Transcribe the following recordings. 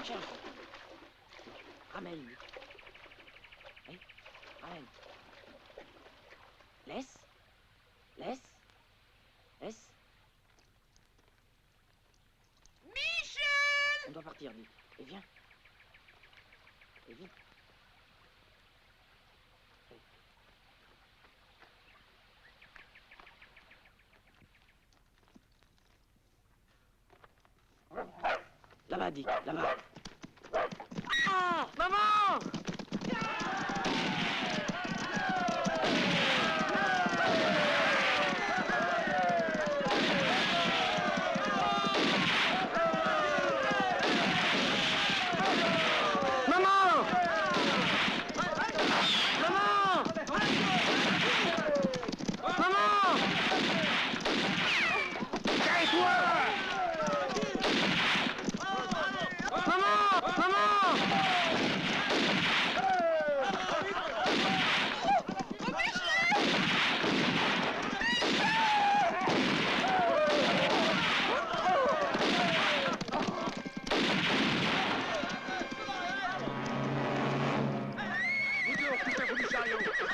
Tiens. Ramène. Oui, ramène. Laisse. Laisse. Laisse. Michel! On doit partir, vite. Et viens. Et vite. Là-bas, Dick, là-bas. Ah! Maman!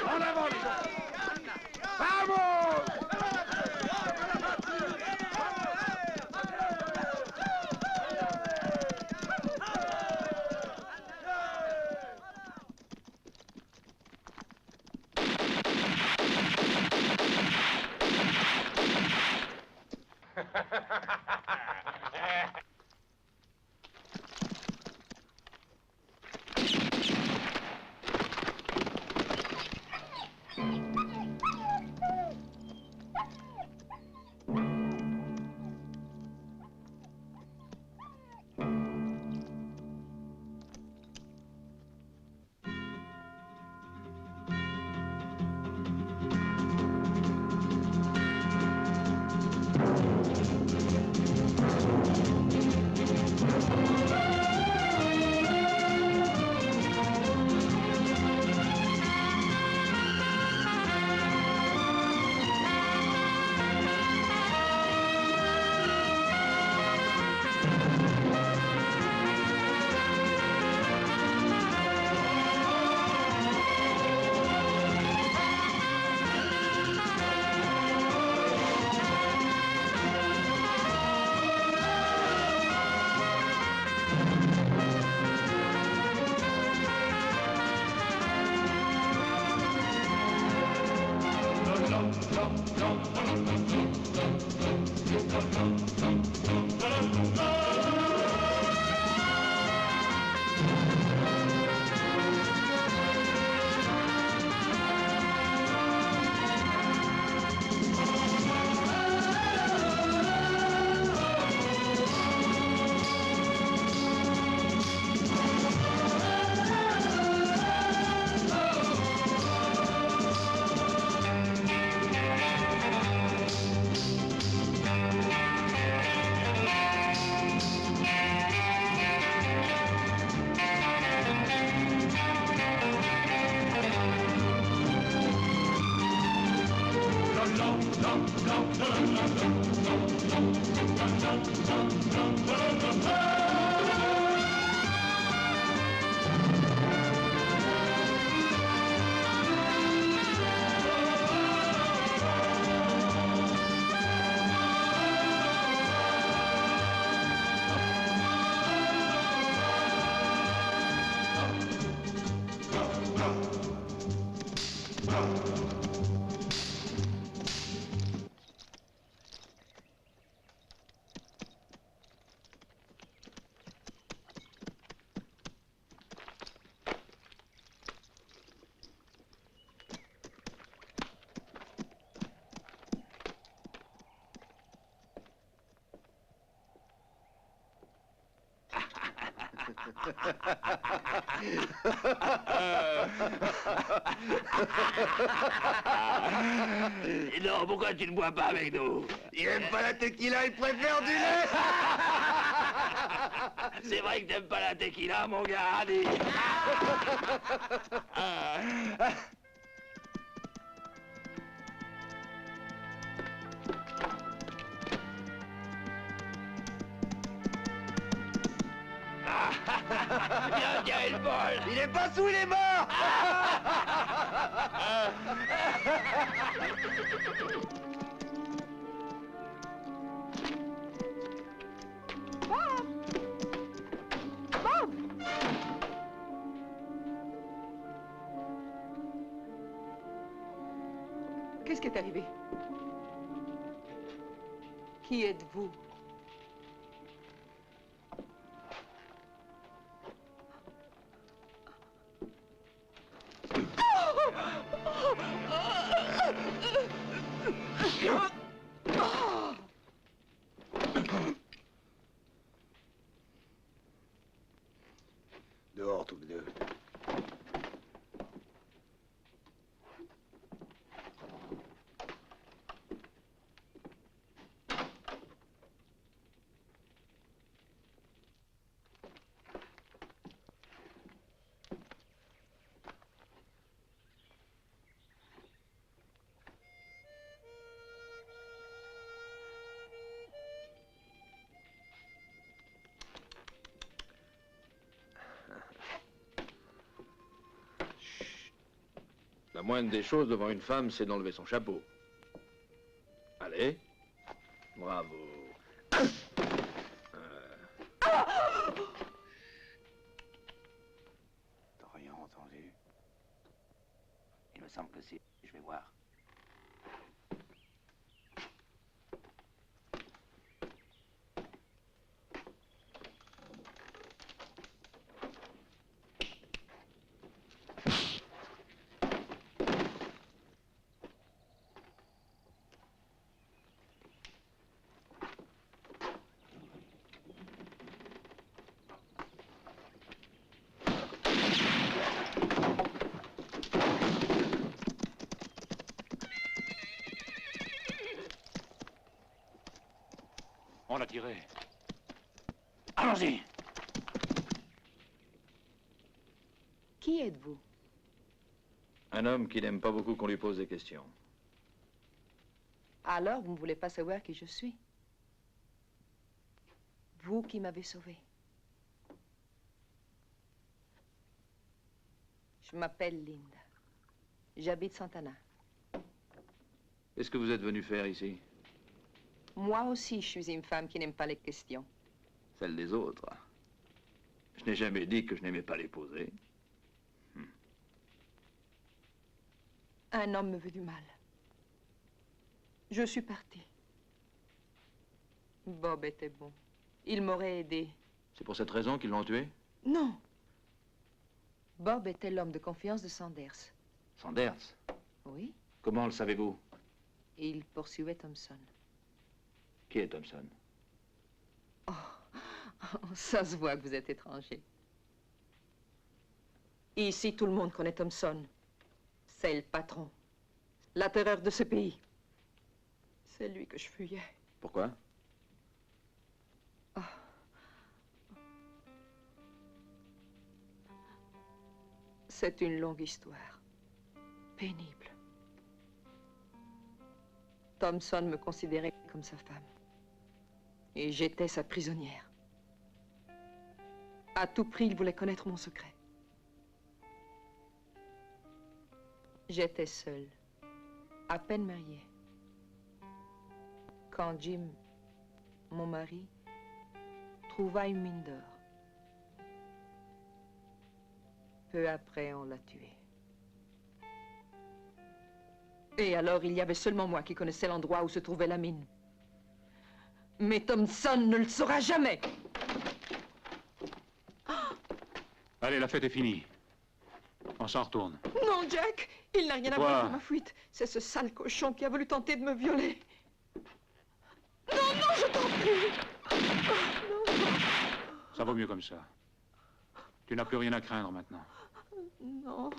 En avant, les gens! Vamos! Et non, pourquoi tu ne bois pas avec nous? Il aime pas la tequila, il préfère du lait. C'est vrai que t'aimes pas la tequila, mon gars, allez. Viens, tiens, il vole. Il est pas sous, il est mort. Qu'est-ce qui est arrivé? Qui êtes-vous? Dehors, tous les deux. La moindre des choses devant une femme, c'est d'enlever son chapeau. Allez. Bravo. T'as rien entendu? Il me semble que si. Je vais voir. On l'a tiré. Allons-y. Qui êtes-vous? Un homme qui n'aime pas beaucoup qu'on lui pose des questions. Alors, vous ne voulez pas savoir qui je suis? Vous qui m'avez sauvé. Je m'appelle Linda. J'habite Santana. Qu'est-ce que vous êtes venu faire ici? Moi aussi, je suis une femme qui n'aime pas les questions. Celle des autres. Je n'ai jamais dit que je n'aimais pas les poser. Un homme me veut du mal. Je suis partie. Bob était bon. Il m'aurait aidé. C'est pour cette raison qu'ils l'ont tué? Non. Bob était l'homme de confiance de Sanders. Sanders? Oui. Comment le savez-vous? Et il poursuivait Thompson. Qui est Thompson? Ça se voit que vous êtes étranger. Ici, tout le monde connaît Thompson. C'est le patron. La terreur de ce pays. C'est lui que je fuyais. Pourquoi? C'est une longue histoire. Pénible. Thompson me considérait comme sa femme. Et j'étais sa prisonnière. À tout prix, il voulait connaître mon secret. J'étais seule, à peine mariée. Quand Jim, mon mari, trouva une mine d'or. Peu après, on l'a tué. Et alors, il y avait seulement moi qui connaissais l'endroit où se trouvait la mine. Mais Thompson ne le saura jamais. Allez, la fête est finie. On s'en retourne. Non, Jack, il n'a rien à Quoi? voir avec ma fuite. C'est ce sale cochon qui a voulu tenter de me violer. Non, non, je t'en prie. Ça vaut mieux comme ça. Tu n'as plus rien à craindre maintenant. Non.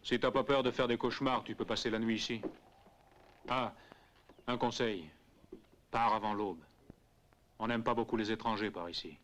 Si t'as pas peur de faire des cauchemars, tu peux passer la nuit ici. Ah, un conseil. Pars avant l'aube. On n'aime pas beaucoup les étrangers par ici.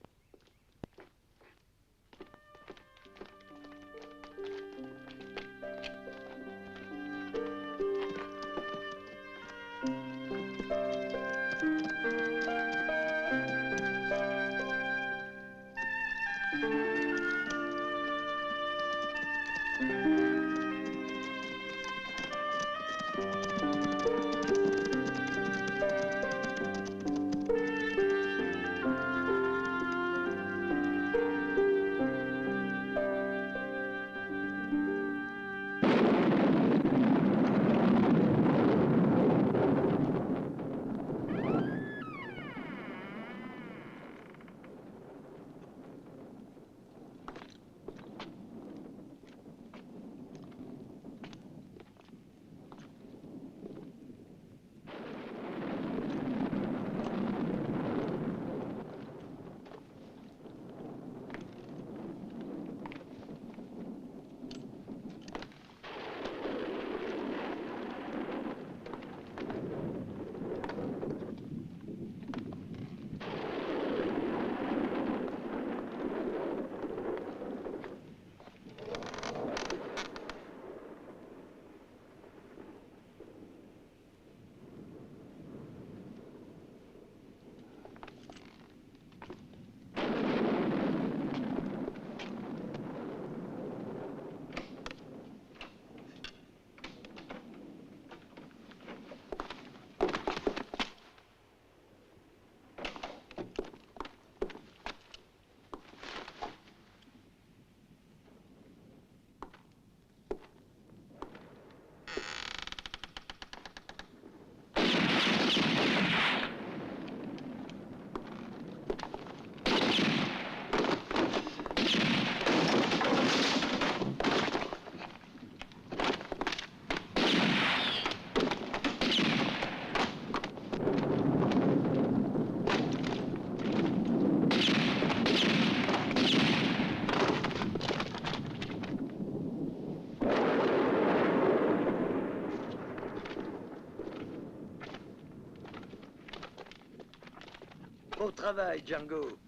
Beau travail, Django.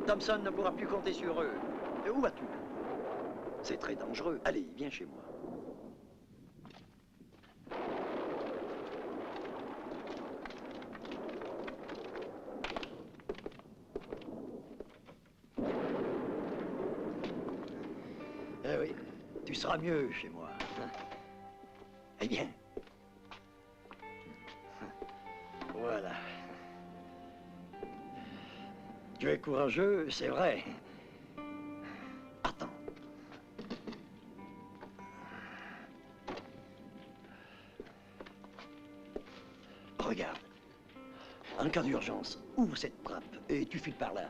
Thompson ne pourra plus compter sur eux. Et où vas-tu? C'est très dangereux. Allez, viens chez moi. Eh oui, tu seras mieux chez moi. Eh bien. Voilà. Tu es courageux, c'est vrai. Attends. Regarde. En cas d'urgence, ouvre cette trappe et tu files par là.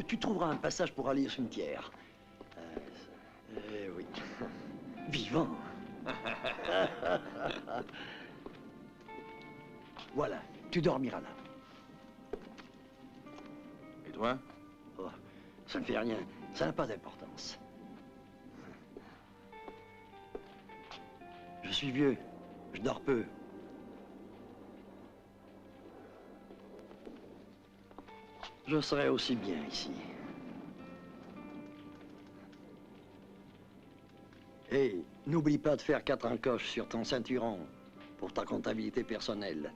Tu trouveras un passage pour aller au cimetière. Eh oui. Vivant. Voilà, tu dormiras là. Et toi? Oh, ça ne fait rien, ça n'a pas d'importance. Je suis vieux, je dors peu. Je serai aussi bien ici. Et n'oublie pas de faire 4 encoches sur ton ceinturon pour ta comptabilité personnelle.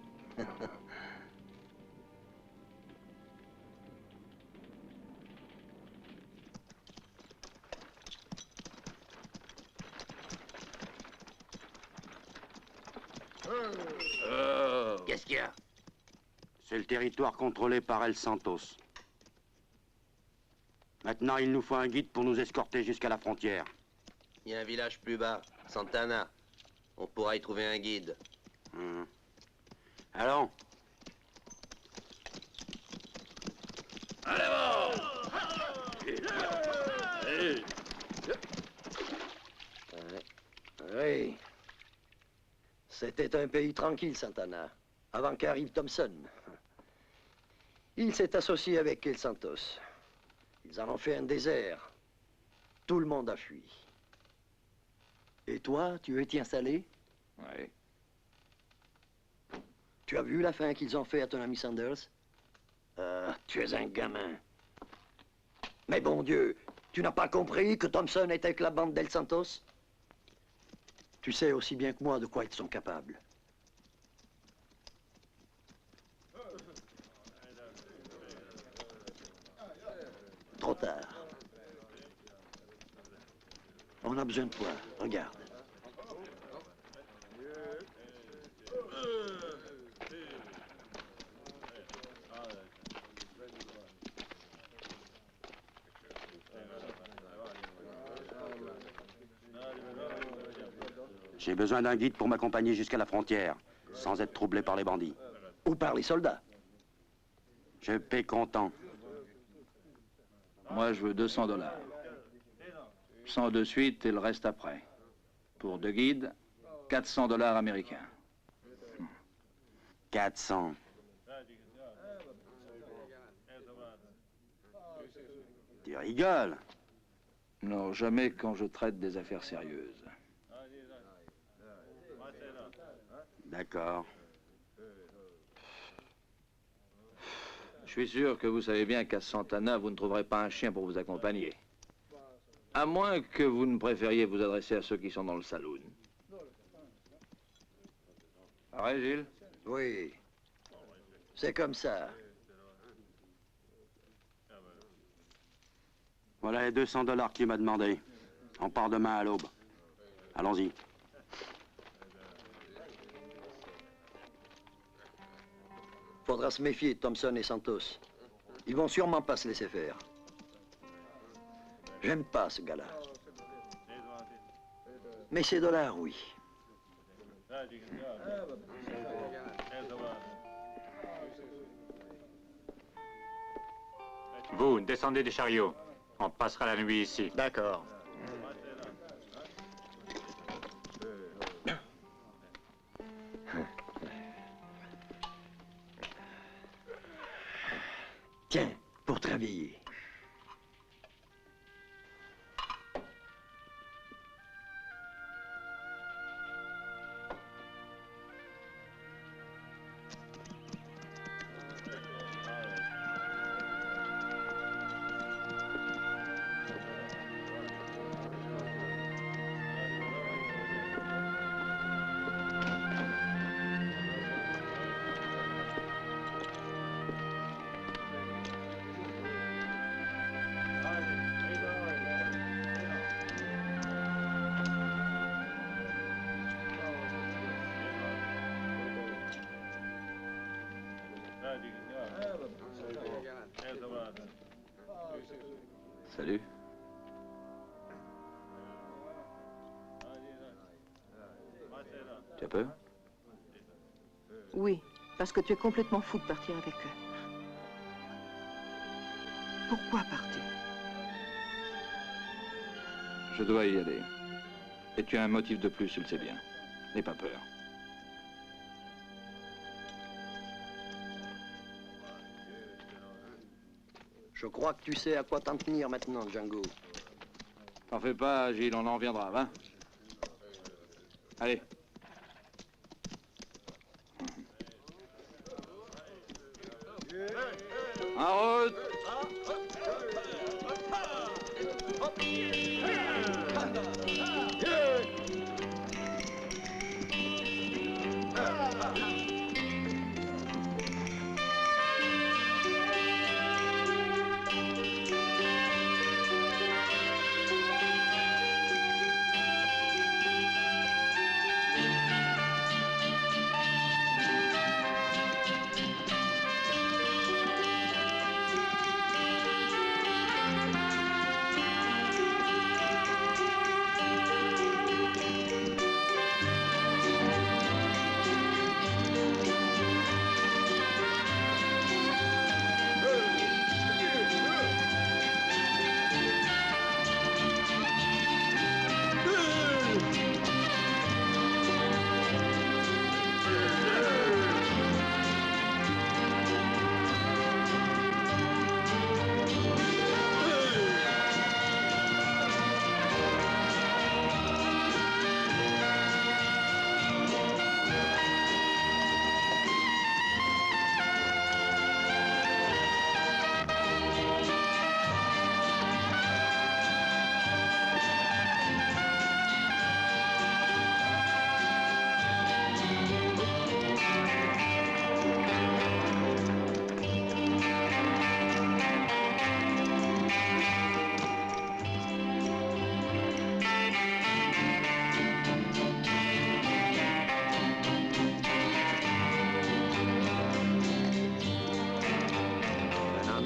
Qu'est-ce qu'il y a? C'est le territoire contrôlé par El Santos. Maintenant, il nous faut un guide pour nous escorter jusqu'à la frontière. Il y a un village plus bas, Santana. On pourra y trouver un guide. Allons. Oui. C'était un pays tranquille, Santana, avant qu'arrive Thompson. Il s'est associé avec El Santos. Ils en ont fait un désert. Tout le monde a fui. Et toi, tu veux t'y installer? Ouais. Tu as vu la fin qu'ils ont fait à ton ami Sanders? Tu es un gamin. Mais bon Dieu, tu n'as pas compris que Thompson était avec la bande d'El Santos? Tu sais aussi bien que moi de quoi ils sont capables. Trop tard. On a besoin de toi. Regarde. J'ai besoin d'un guide pour m'accompagner jusqu'à la frontière, sans être troublé par les bandits. Ou par les soldats. Je paie comptant. Moi, je veux 200 $. 100 de suite et le reste après. Pour 2 guides, 400 $ américains. 400. Tu rigoles? Non, jamais quand je traite des affaires sérieuses. D'accord. Je suis sûr que vous savez bien qu'à Santana, vous ne trouverez pas un chien pour vous accompagner. À moins que vous ne préfériez vous adresser à ceux qui sont dans le saloon. Pareil, Gilles? Oui. C'est comme ça. Voilà les 200 $ qu'il m'a demandé. On part demain à l'aube. Allons-y. Faudra se méfier de Thompson et Santos. Ils vont sûrement pas se laisser faire. J'aime pas ce gars-là. Mais ces dollars, oui. Vous, descendez des chariots. On passera la nuit ici. D'accord. Tiens, pour te réveiller. Salut. Tu as peur? Oui, parce que tu es complètement fou de partir avec eux. Pourquoi partir? Je dois y aller. Et tu as un motif de plus, tu le sais bien. N'aie pas peur. Je crois que tu sais à quoi t'en tenir maintenant, Django. T'en fais pas, Gilles, on en reviendra, va. Allez. En route!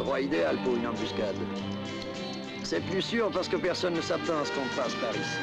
L'endroit idéal pour une embuscade. C'est plus sûr parce que personne ne s'attend à ce qu'on passe par ici.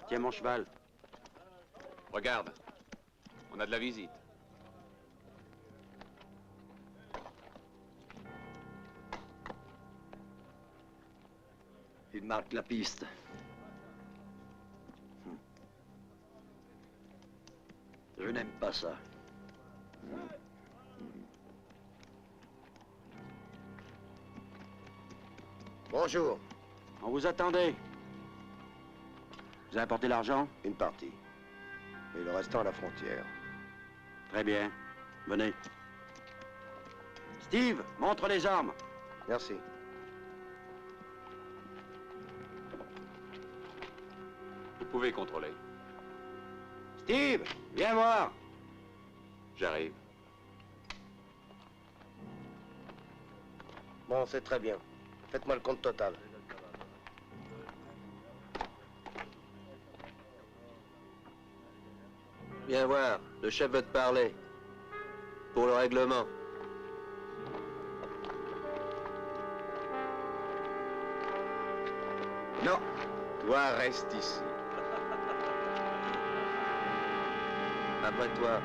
Tiens mon cheval. Regarde, on a de la visite. Il marque la piste. Je n'aime pas ça. Bonjour. On vous attendait. Vous avez apporté l'argent? Une partie. Et le restant à la frontière. Très bien. Venez. Steve, montre les armes. Merci. Vous pouvez contrôler. Steve, viens voir. J'arrive. Bon, c'est très bien. Faites-moi le compte total. Viens voir, le chef veut te parler. Pour le règlement. Non, toi reste ici. Après toi.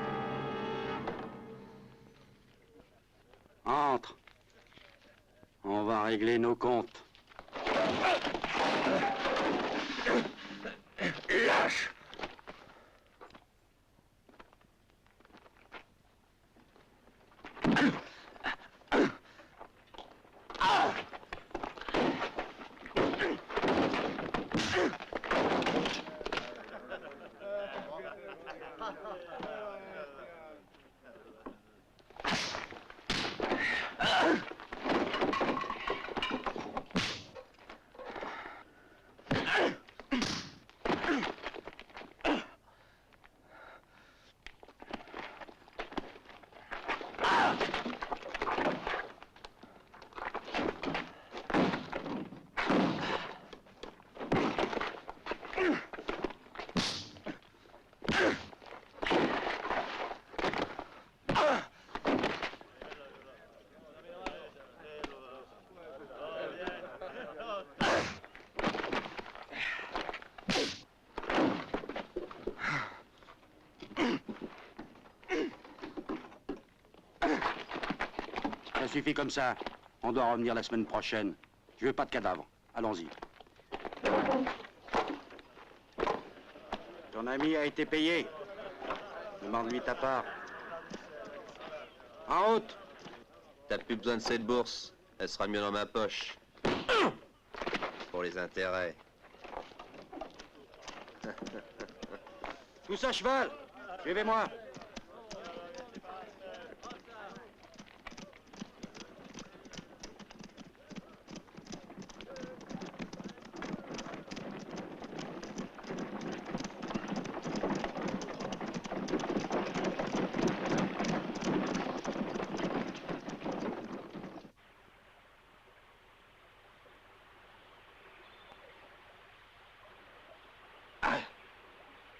Entre. On va régler nos comptes. Lâche! Ça suffit comme ça. On doit revenir la semaine prochaine. Je veux pas de cadavres. Allons-y. Ton ami a été payé. Demande-lui ta part. En route. T'as plus besoin de cette bourse. Elle sera mieux dans ma poche. Pour les intérêts. Tous à cheval. Suivez-moi.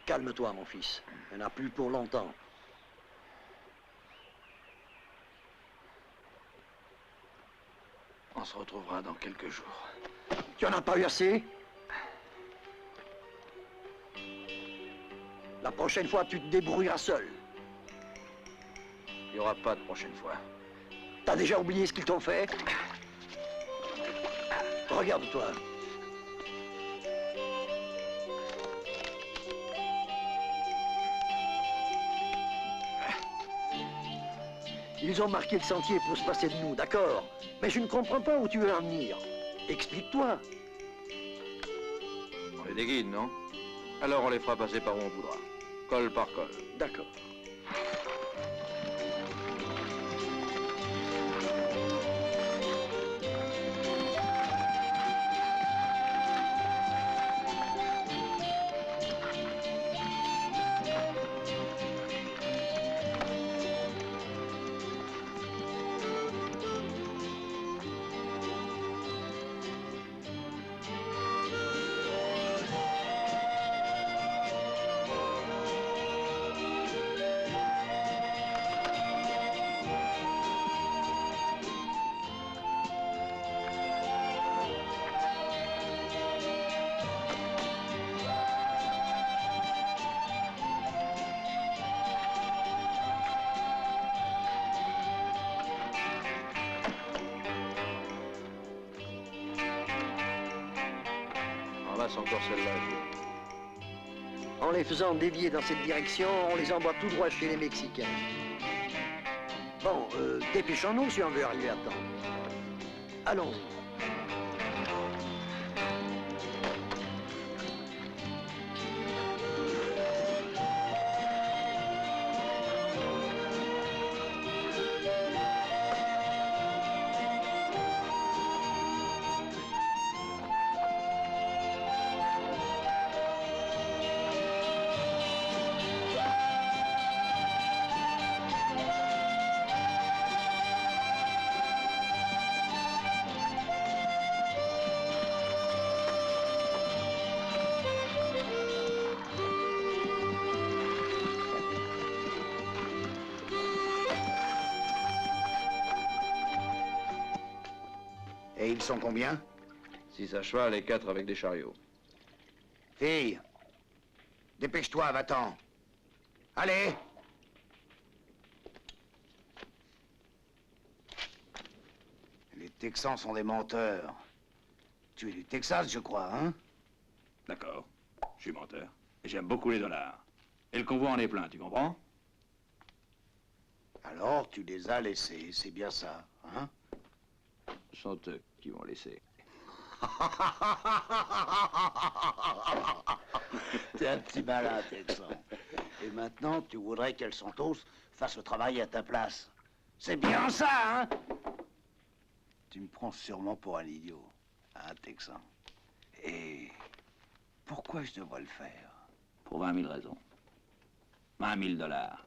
Calme-toi, mon fils. Il n'y en a plus pour longtemps. On se retrouvera dans quelques jours. Tu en as pas eu assez? La prochaine fois, tu te débrouilleras seul. Il n'y aura pas de prochaine fois. T'as déjà oublié ce qu'ils t'ont fait? Regarde-toi. Ils ont marqué le sentier pour se passer de nous, d'accord? Mais je ne comprends pas où tu veux en venir. Explique-toi. On est des guides, non? Alors on les fera passer par où on voudra. Col par col. D'accord. Ramasse encore celle-là, vieux. En les faisant dévier dans cette direction, on les envoie tout droit chez les Mexicains. Bon, dépêchons-nous si on veut arriver à temps. Allons-y. Et ils sont combien? 6 à cheval et 4 avec des chariots. Fille, dépêche-toi, va-t'en. Allez! Les Texans sont des menteurs. Tu es du Texas, je crois, hein? D'accord, je suis menteur. Et j'aime beaucoup les dollars. Et le convoi en est plein, tu comprends? Alors, tu les as laissés, c'est bien ça, hein? Ce sont eux qui vont laisser. T'es un petit malin, Texan. Et maintenant, tu voudrais qu'El Santos fasse le travail à ta place. C'est bien ça, hein? Tu me prends sûrement pour un idiot, hein, Texan? Et pourquoi je devrais le faire? Pour 20 000 raisons. 20 000 dollars.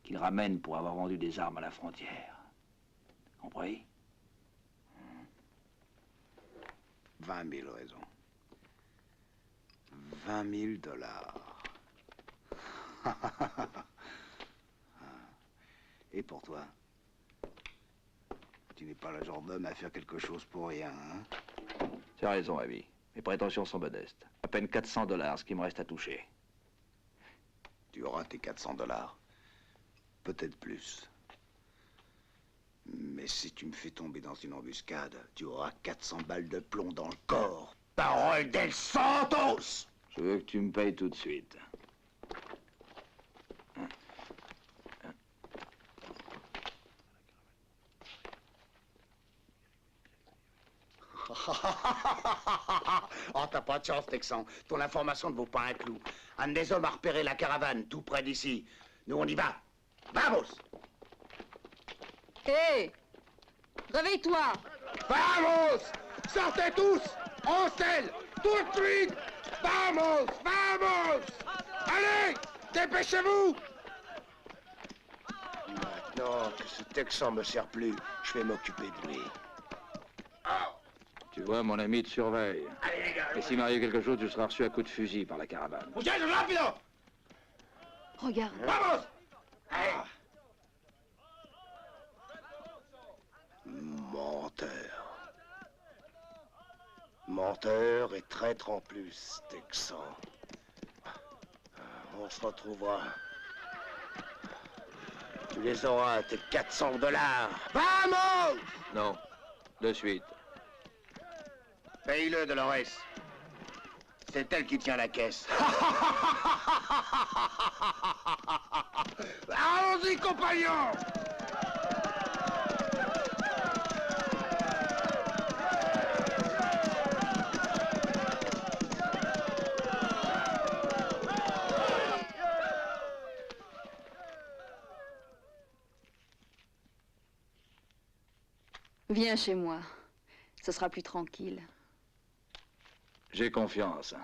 Qu'il ramène pour avoir vendu des armes à la frontière. Compris? 20 000 raisons. 20 000 dollars. Et pour toi? Tu n'es pas le genre d'homme à faire quelque chose pour rien, hein? Tu as raison, ami. Mes prétentions sont modestes. À peine 400 dollars, ce qui me reste à toucher. Tu auras tes 400 dollars. Peut-être plus. Mais si tu me fais tomber dans une embuscade, tu auras 400 balles de plomb dans le corps. Parole d'El Santos! Je veux que tu me payes tout de suite. Oh, t'as pas de chance, Texan. Ton information ne vaut pas un clou. Un des hommes a repéré la caravane tout près d'ici. Nous, on y va. Vamos! Hé! Réveille-toi! Vamos! Sortez tous! En selle! Tout de suite! Vamos! Vamos! Allez! Dépêchez-vous! Maintenant que ce Texan me sert plus, je vais m'occuper de lui. Tu vois, mon ami te surveille. Allez, les gars! Et s'il m'arrive quelque chose, tu seras reçu à coups de fusil par la caravane. Muchachos, rápido! Regarde. Vamos! Allez! Menteur. Menteur et traître en plus, Texan. On se retrouvera. Tu les auras, tes 400 dollars. Vamos! Non, de suite. Paye-le, Dolores. C'est elle qui tient la caisse. Allons-y, compagnons! Viens chez moi. Ce sera plus tranquille. J'ai confiance.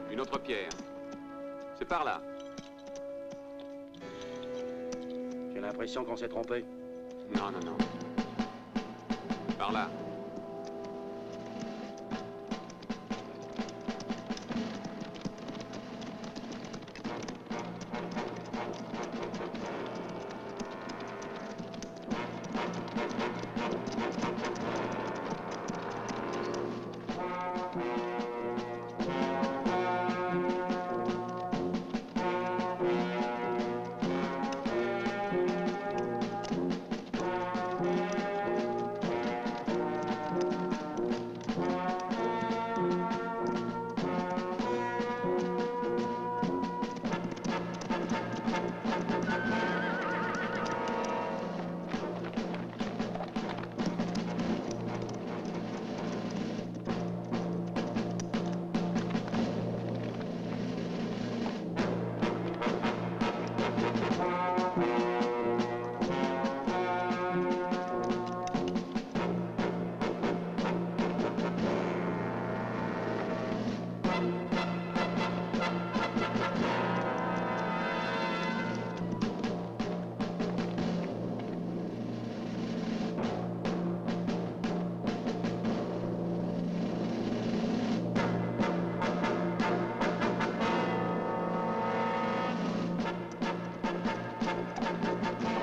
Une autre pierre. C'est par là. J'ai l'impression qu'on s'est trompé. Non, non, non. Par là.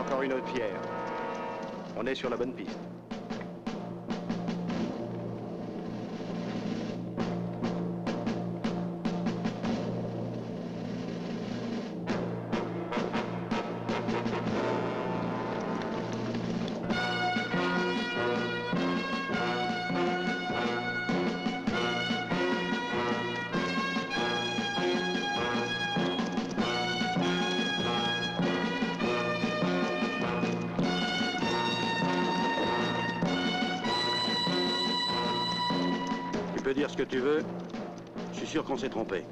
Encore une autre pierre. On est sur la bonne piste. Tu peux dire ce que tu veux. Je suis sûr qu'on s'est trompé.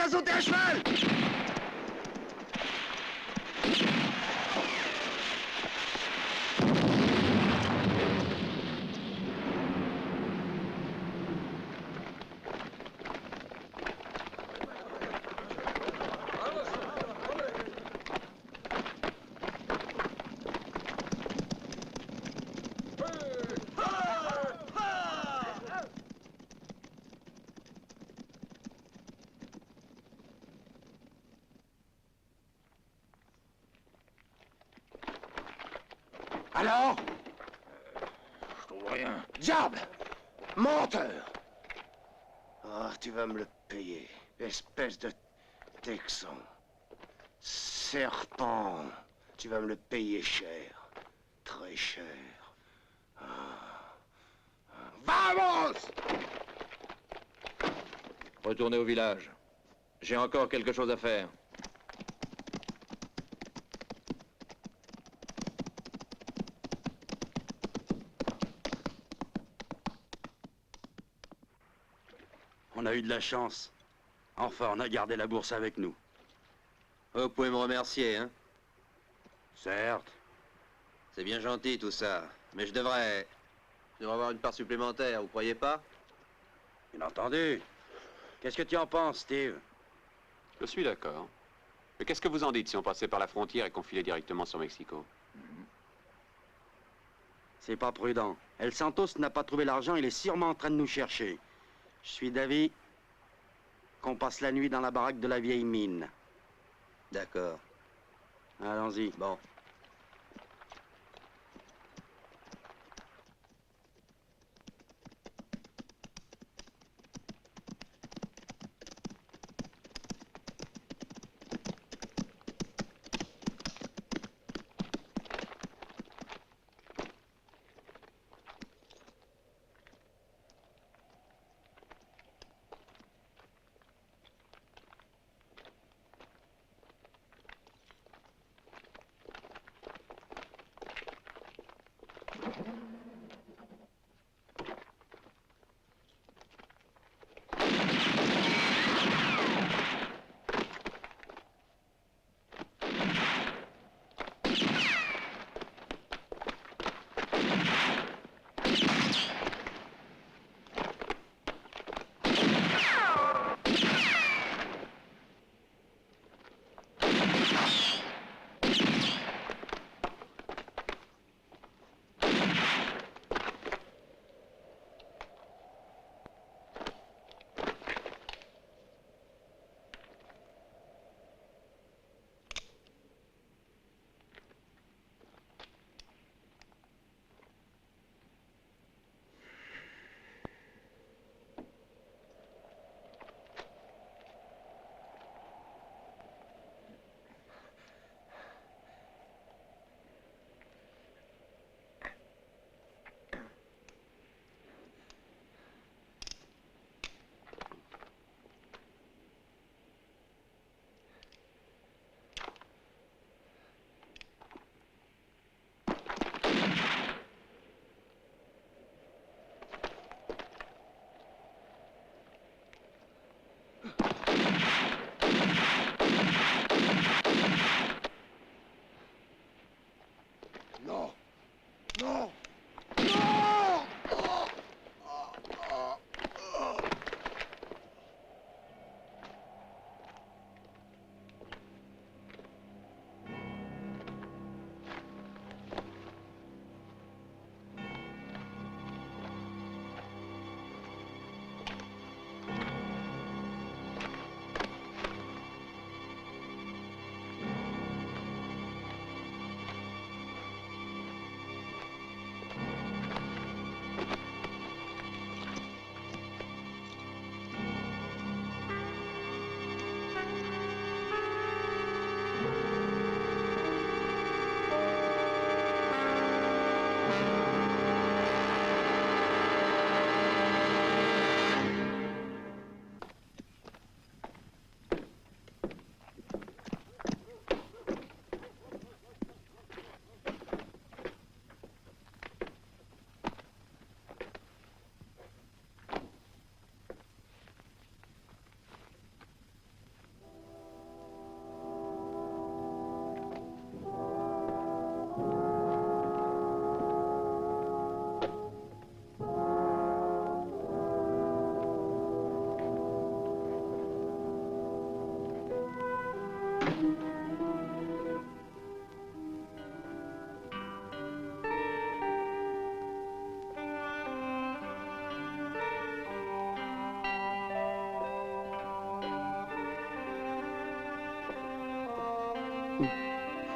à sauter à cheval! Alors? Je trouve rien. Diable! Menteur! Ah, tu vas me le payer, espèce de Texan. Serpent, tu vas me le payer cher. Très cher. Vamos! Retournez au village. J'ai encore quelque chose à faire. On a eu de la chance. Enfin, on a gardé la bourse avec nous. Vous pouvez me remercier, hein? Certes. C'est bien gentil tout ça, mais je devrais avoir une part supplémentaire, vous croyez pas? Bien entendu. Qu'est-ce que tu en penses, Steve? Je suis d'accord. Mais qu'est-ce que vous en dites si on passait par la frontière et qu'on filait directement sur Mexico? C'est pas prudent. El Santos n'a pas trouvé l'argent, il est sûrement en train de nous chercher. Je suis d'avis qu'on passe la nuit dans la baraque de la vieille mine. D'accord. Allons-y. Bon.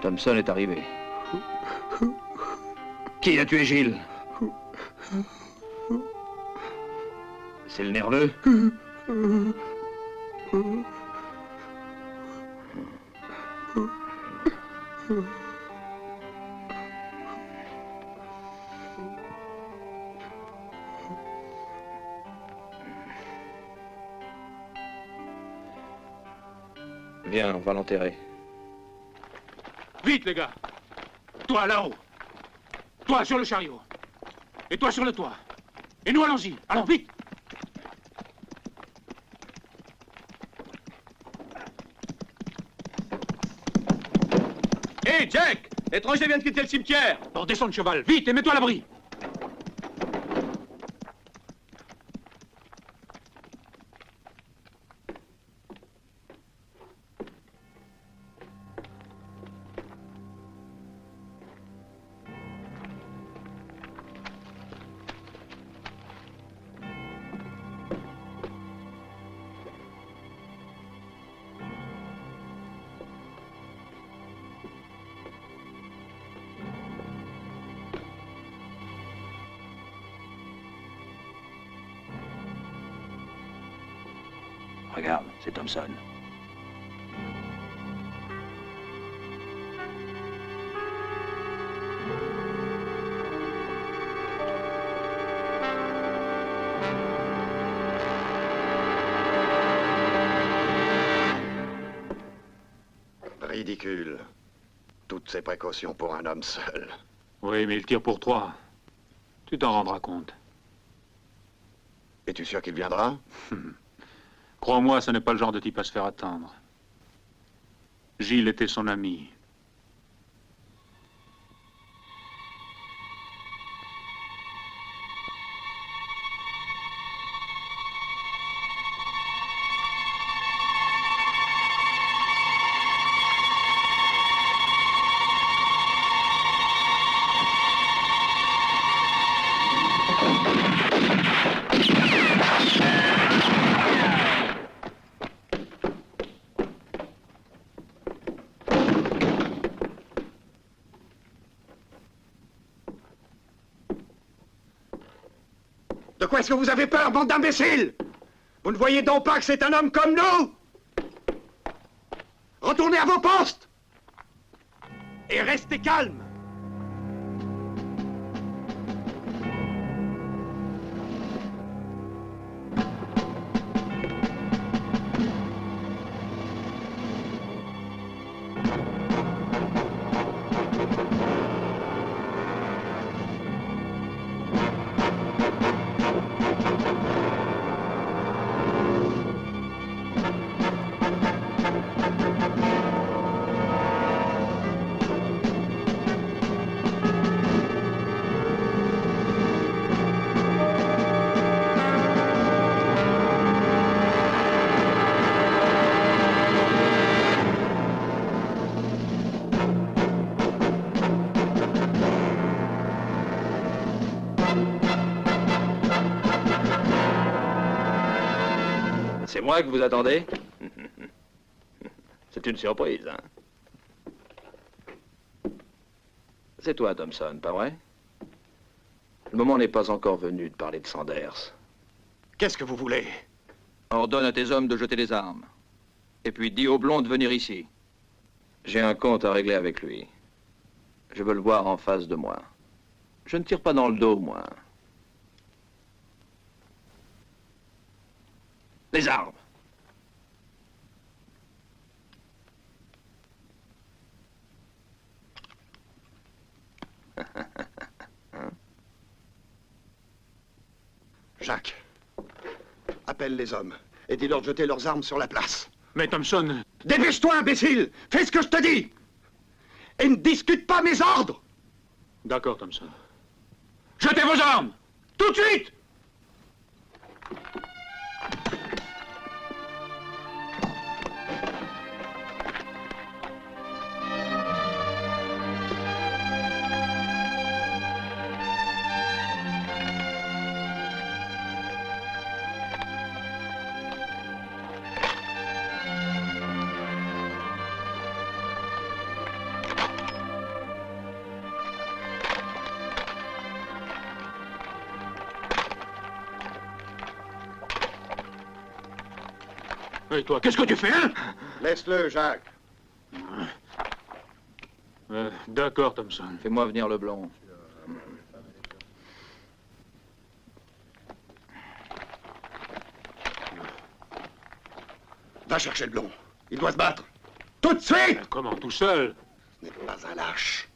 Thompson est arrivé. Qui a tué Gilles? C'est le nerveux? Viens, on va l'enterrer. Vite, les gars! Toi, là-haut! Toi, sur le chariot! Et toi, sur le toit! Et nous, allons-y! Allons, vite! Hé, Jack! L'étranger vient de quitter le cimetière! Bon, descends de cheval, vite, et mets-toi à l'abri! Regarde, c'est Thompson. Ridicule. Toutes ces précautions pour un homme seul. Oui, mais il tire pour 3. Tu t'en rendras compte. Es-tu sûr qu'il viendra? Crois-moi, ce n'est pas le genre de type à se faire attendre. Gilles était son ami. De quoi est-ce que vous avez peur, bande d'imbéciles? Vous ne voyez donc pas que c'est un homme comme nous? Retournez à vos postes! Et restez calmes! C'est moi que vous attendez? C'est une surprise, hein? C'est toi, Thompson, pas vrai? Le moment n'est pas encore venu de parler de Sanders. Qu'est-ce que vous voulez? Ordonne à tes hommes de jeter les armes. Et puis dis au blond de venir ici. J'ai un compte à régler avec lui. Je veux le voir en face de moi. Je ne tire pas dans le dos, moi. Les armes! Jacques, appelle les hommes et dis-leur de jeter leurs armes sur la place. Mais Thompson... Dépêche-toi, imbécile! Fais ce que je te dis! Et ne discute pas mes ordres! D'accord, Thompson. Jetez vos armes! Tout de suite! Et toi, qu'est-ce que tu fais, hein? Laisse-le, Jacques. D'accord, Thompson. Fais-moi venir le blond. Va chercher le blond. Il doit se battre. Tout de suite! Comment, tout seul? Ce n'est pas un lâche.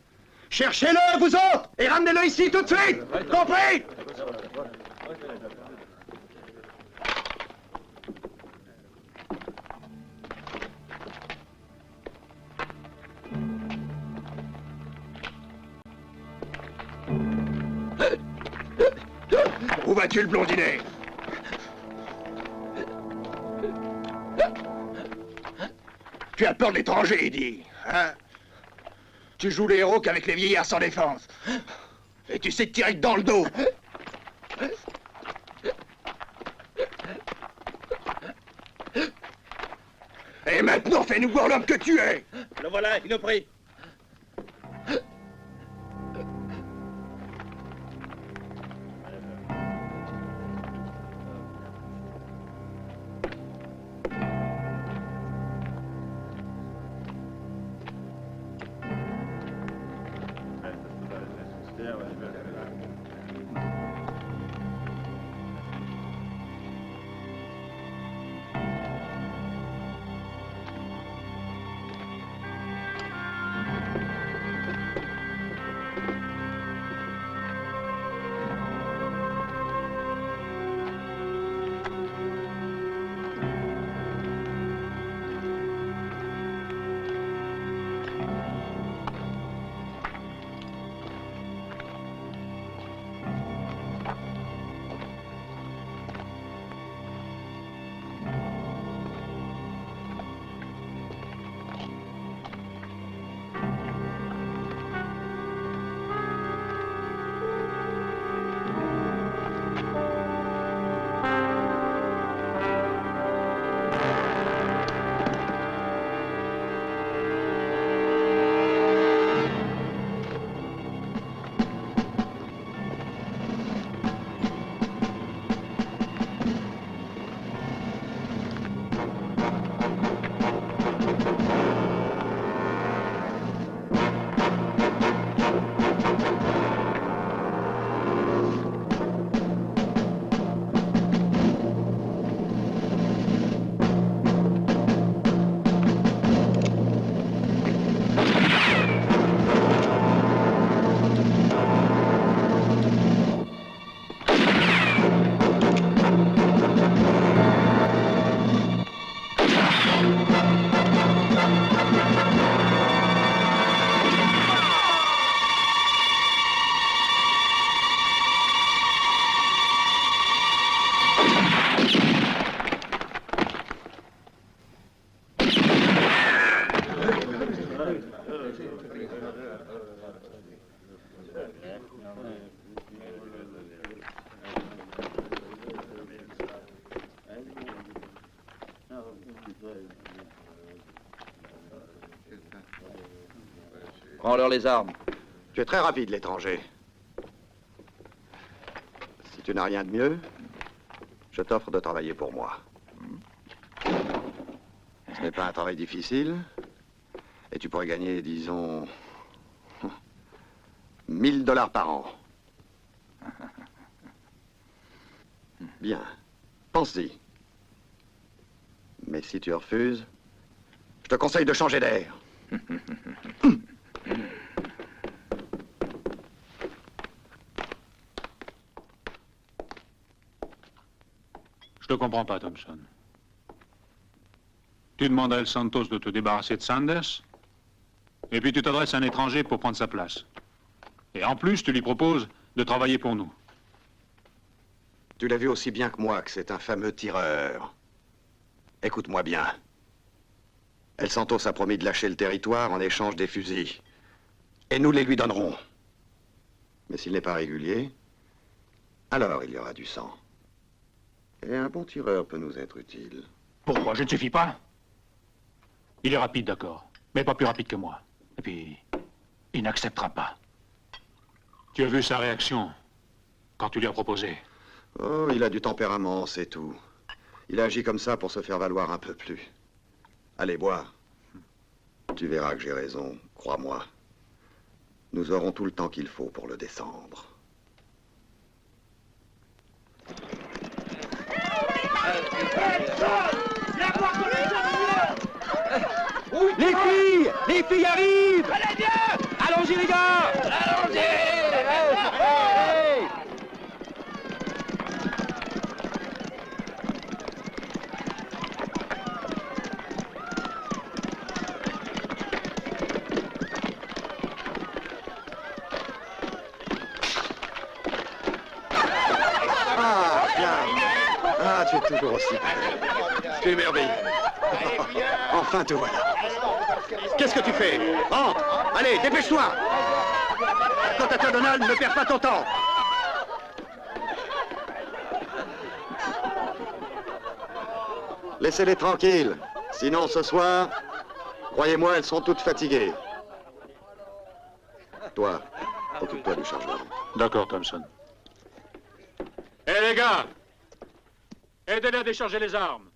Cherchez-le, vous autres, et ramenez-le ici tout de suite! Compris? Où vas-tu, le blondinet? Tu as peur de l'étranger, Eddie, hein? Tu joues les héros qu'avec les vieillards sans défense. Et tu sais te tirer que dans le dos. Et maintenant, fais-nous voir l'homme que tu es. Le voilà, il nous prie. Prends-leur les armes. Tu es très rapide, l'étranger. Si tu n'as rien de mieux, je t'offre de travailler pour moi. Ce n'est pas un travail difficile. Et tu pourrais gagner, disons, 1000 $ par an. Bien. Pense-y. Mais si tu refuses, je te conseille de changer d'air. Je te comprends pas, Thompson. Tu demandes à El Santos de te débarrasser de Sanders, et puis tu t'adresses à un étranger pour prendre sa place. Et en plus, tu lui proposes de travailler pour nous. Tu l'as vu aussi bien que moi que c'est un fameux tireur. Écoute-moi bien. El Santos a promis de lâcher le territoire en échange des fusils. Et nous les lui donnerons. Mais s'il n'est pas régulier, alors il y aura du sang. Et un bon tireur peut nous être utile. Pourquoi? Je ne suffis pas? Il est rapide, d'accord, mais pas plus rapide que moi. Et puis, il n'acceptera pas. Tu as vu sa réaction quand tu lui as proposé? Oh, il a du tempérament, c'est tout. Il agit comme ça pour se faire valoir un peu plus. Allez, bois. Tu verras que j'ai raison, crois-moi. Nous aurons tout le temps qu'il faut pour le descendre. Les filles arrivent! Allez, viens! Allons-y, les gars! Allons-y! Hey! Ah, bien. Ah, tu es toujours aussi belle. Tu es merveilleux. Enfin, te voilà. Qu'est-ce que tu fais? Rentre! Allez, dépêche-toi! Quant à toi, Donald, ne perds pas ton temps! Laissez-les tranquilles. Sinon, ce soir, croyez-moi, elles sont toutes fatiguées. Toi, occupe-toi du chargeur. D'accord, Thompson. Hé, les gars! Aidez-les à décharger les armes.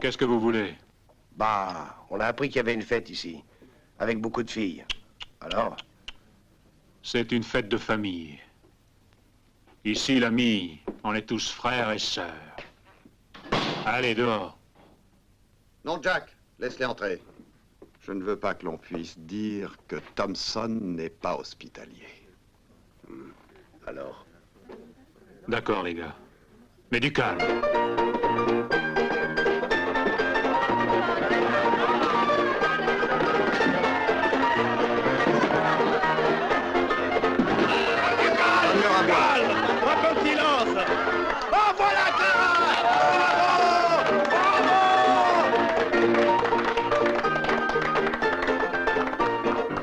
Qu'est-ce que vous voulez? Bah, on a appris qu'il y avait une fête ici, avec beaucoup de filles. Alors? C'est une fête de famille. Ici, l'ami, on est tous frères et sœurs. Allez, dehors. Non, Jack, laisse-les entrer. Je ne veux pas que l'on puisse dire que Thompson n'est pas hospitalier. Alors? D'accord, les gars. Mais du calme. Un peu de silence! Oh, voilà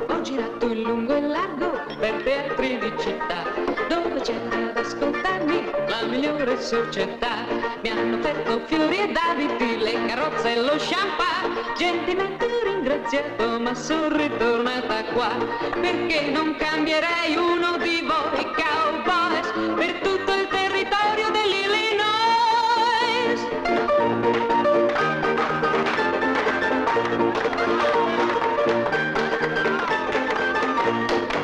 Ho girato in lungo e largo per teatri di città, dove c'era ad ascoltarmi la migliore società. Mi hanno offerto fiori e d'abiti, le carrozze e lo champagne. Gentilmente ringraziato, ma sono ritornata qua, perché non cambierei uno di voi cowboys per tutto il territorio dell'Illinois.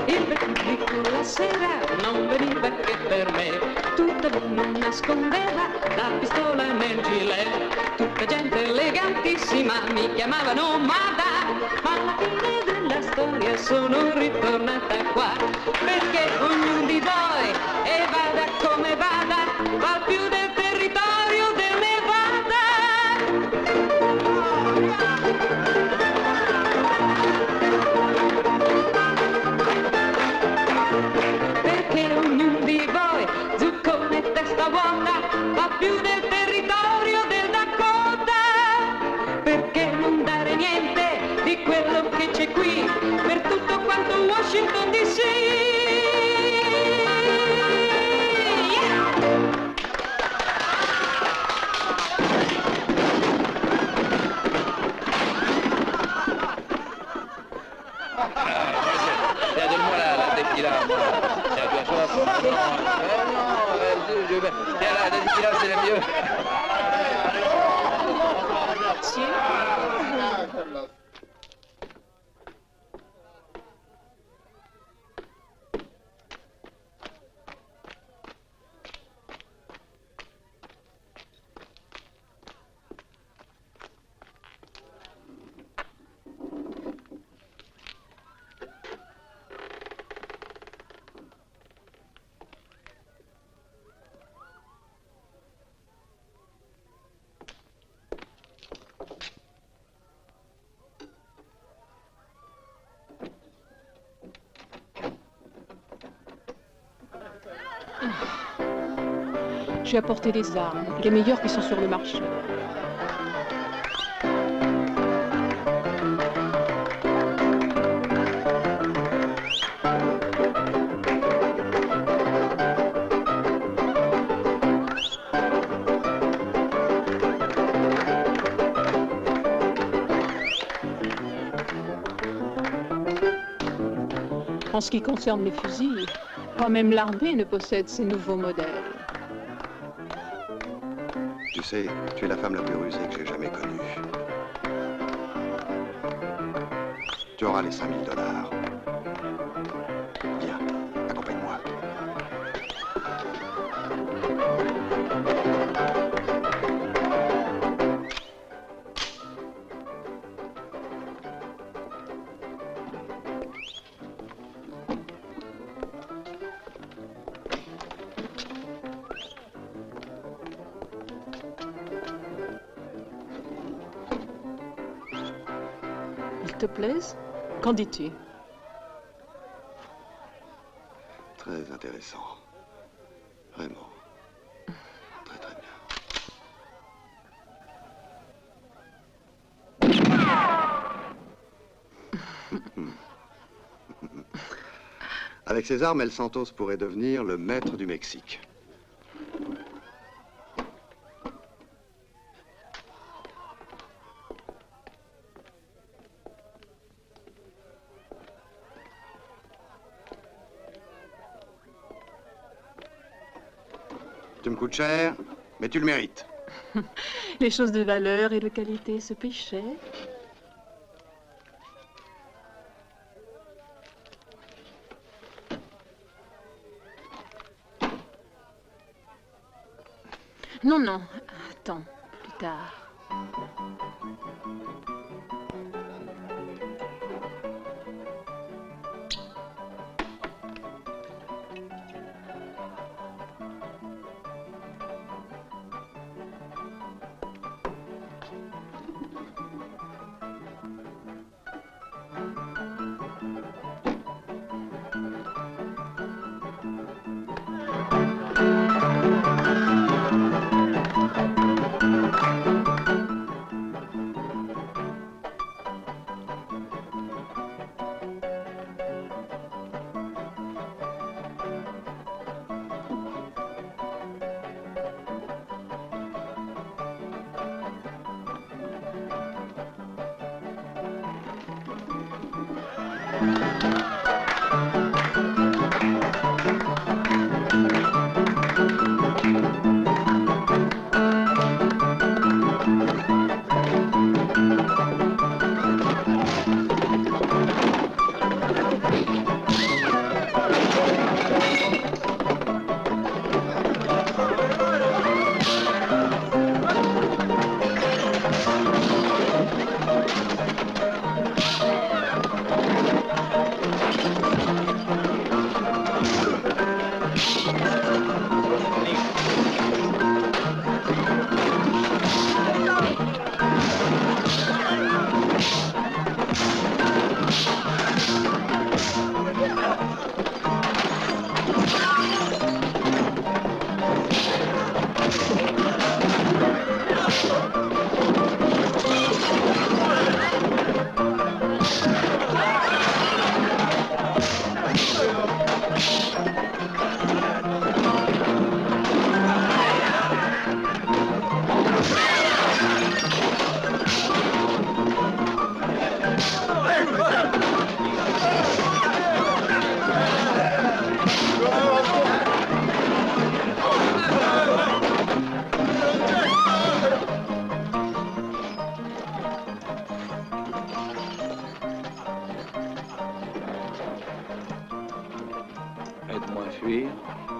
Il pubblico la sera non veniva che per me, tuttavia non nascondeva la pistola nel gilet. Tutta gente elegantissima mi chiamavano Madame, ma alla fine della storia sono ritornata qua, perché ognuno di voi, e vada come vada, val più del territorio del Nevada. Perché ognuno di voi, zuccone e testa vuota, va più del territorio del Dakota. Perché non dare niente di quello che c'è qui per tutto quanto Washington DC? Tiens, donne-moi la tequila. Tiens, tu as soif. Non, tiens, la tequila, c'est la mieux. quartier. J'ai apporté des armes, les meilleures qui sont sur le marché. En ce qui concerne les fusils, pas même l'armée ne possède ces nouveaux modèles. Tu sais, tu es la femme la plus rusée que j'ai jamais connue. Tu auras les 5 000 $. Viens, accompagne-moi. Ils te plaisent? Qu'en dis-tu? Très intéressant. Vraiment. Très très bien. Avec ses armes, El Santos pourrait devenir le maître du Mexique. Tu me coûtes cher, mais tu le mérites. Les choses de valeur et de qualité se payent cher. Non, non, attends, plus tard.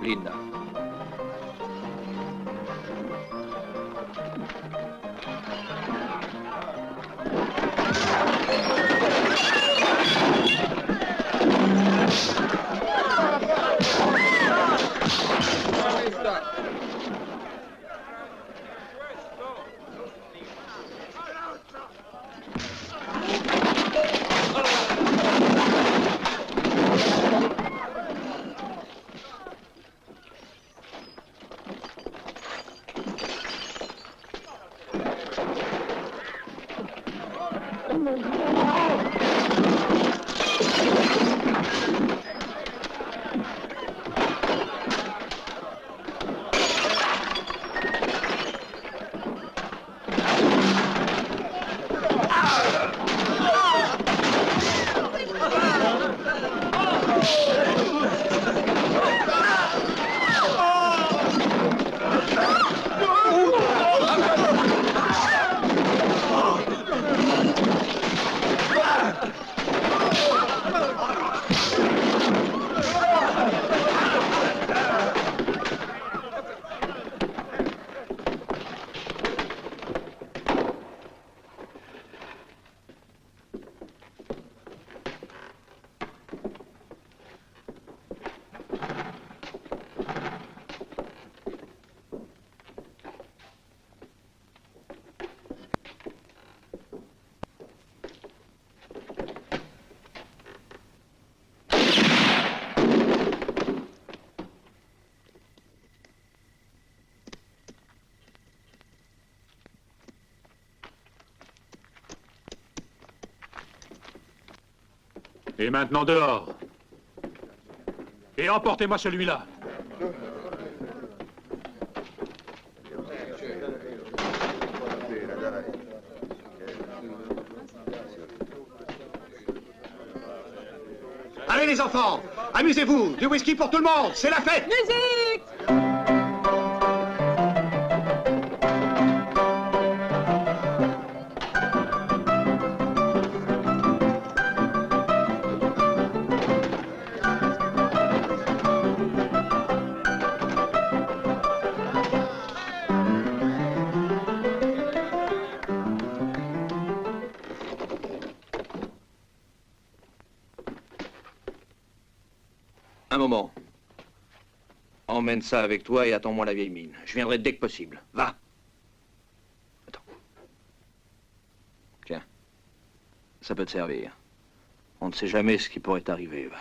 Linda. Et maintenant dehors. Et emportez-moi celui-là. Allez les enfants, amusez-vous, du whisky pour tout le monde, c'est la fête. Musique! Un moment. Emmène ça avec toi et attends-moi à la vieille mine. Je viendrai dès que possible. Va. Attends. Tiens. Ça peut te servir. On ne sait jamais ce qui pourrait arriver. Va.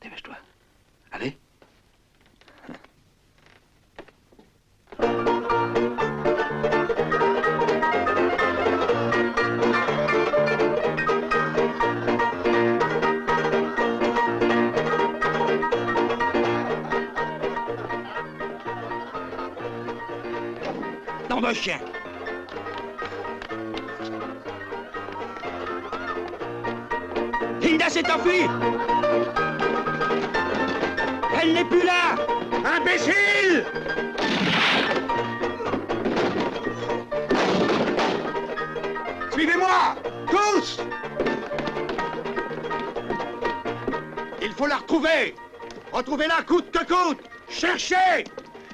Dépêche-toi. Allez. Nom de chien. Linda s'est enfuie. Elle n'est plus là. Imbécile! Suivez-moi, tous! Il faut la retrouver. Retrouvez-la coûte que coûte. Cherchez!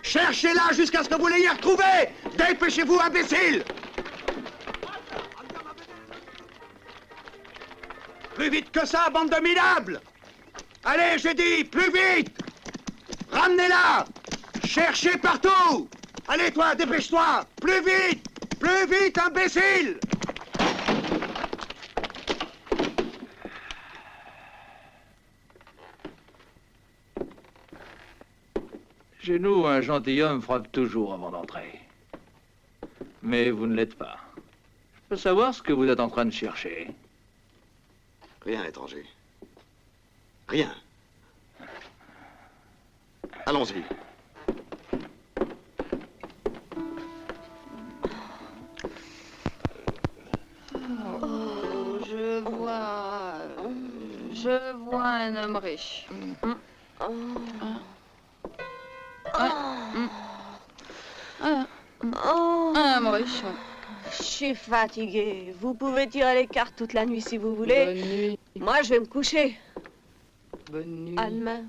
Cherchez-la jusqu'à ce que vous l'ayez retrouvée! Dépêchez-vous, imbécile! Plus vite que ça, bande de minables! Allez, j'ai dit, plus vite! Ramenez-la! Cherchez partout! Allez, toi, dépêche-toi! Plus vite, imbécile! Chez nous, un gentilhomme frappe toujours avant d'entrer. Mais vous ne l'êtes pas. Je peux savoir ce que vous êtes en train de chercher. Rien, étranger. Rien. Allons-y. Oh, je vois un homme riche. Un homme riche. Je suis fatiguée. Vous pouvez tirer les cartes toute la nuit si vous voulez. Bonne nuit. Moi, je vais me coucher. Bonne nuit. À demain.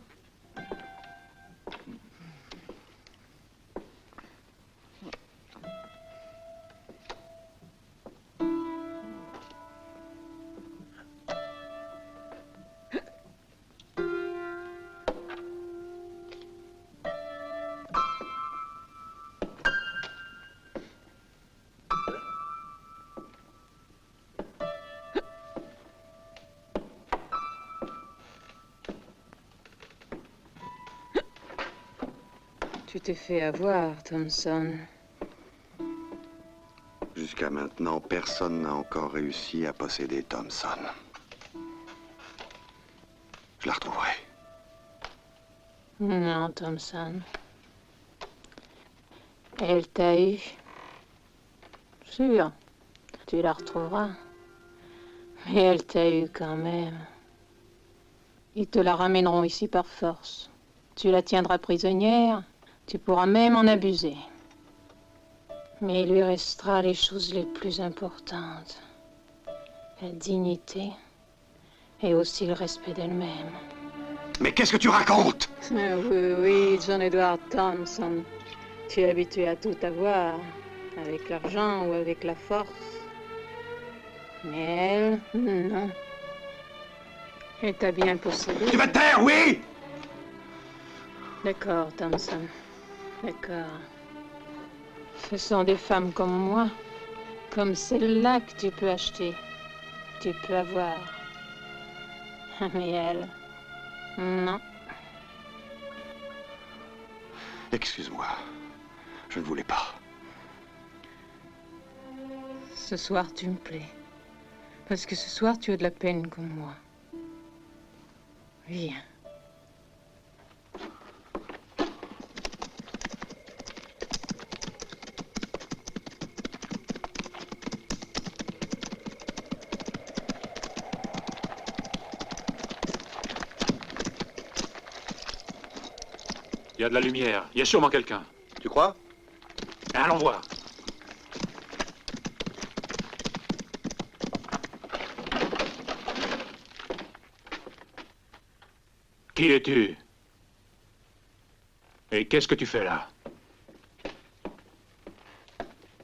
Tu t'es fait avoir, Thompson. Jusqu'à maintenant, personne n'a encore réussi à posséder Thompson. Je la retrouverai. Non, Thompson. Elle t'a eu. Sûr, tu la retrouveras. Mais elle t'a eu quand même. Ils te la ramèneront ici par force. Tu la tiendras prisonnière, tu pourras même en abuser. Mais il lui restera les choses les plus importantes. La dignité et aussi le respect d'elle-même. Mais qu'est-ce que tu racontes? Oui, John Edward Thompson. Tu es habitué à tout avoir, avec l'argent ou avec la force. Mais elle, non. Elle t'a bien possédé. Tu vas te taire, oui? D'accord, Thompson. D'accord. Ce sont des femmes comme moi, comme celle-là que tu peux acheter, tu peux avoir. Mais elle, non. Excuse-moi. Je ne voulais pas. Ce soir, tu me plais. Parce que ce soir, tu as de la peine comme moi. Viens. Il y a de la lumière. Il y a sûrement quelqu'un. Tu crois? Allons voir. Qui es-tu? Et qu'est-ce que tu fais là?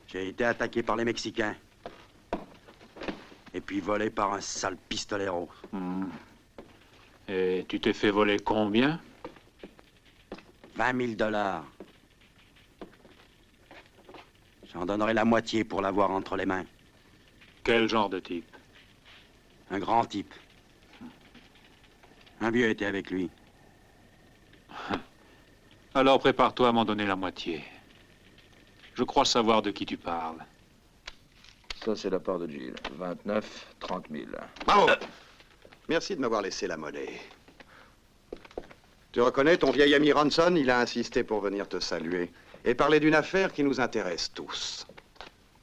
J'ai été attaqué par les Mexicains. Et puis volé par un sale pistolero. Et tu t'es fait voler combien? 20 000 $. J'en donnerai la moitié pour l'avoir entre les mains. Quel genre de type? Un grand type. Un vieux était avec lui. Alors prépare-toi à m'en donner la moitié. Je crois savoir de qui tu parles. Ça, c'est la part de Jill. 29, 30 000. Bravo! Merci de m'avoir laissé la monnaie. Tu reconnais ton vieil ami Ronson? Il a insisté pour venir te saluer et parler d'une affaire qui nous intéresse tous.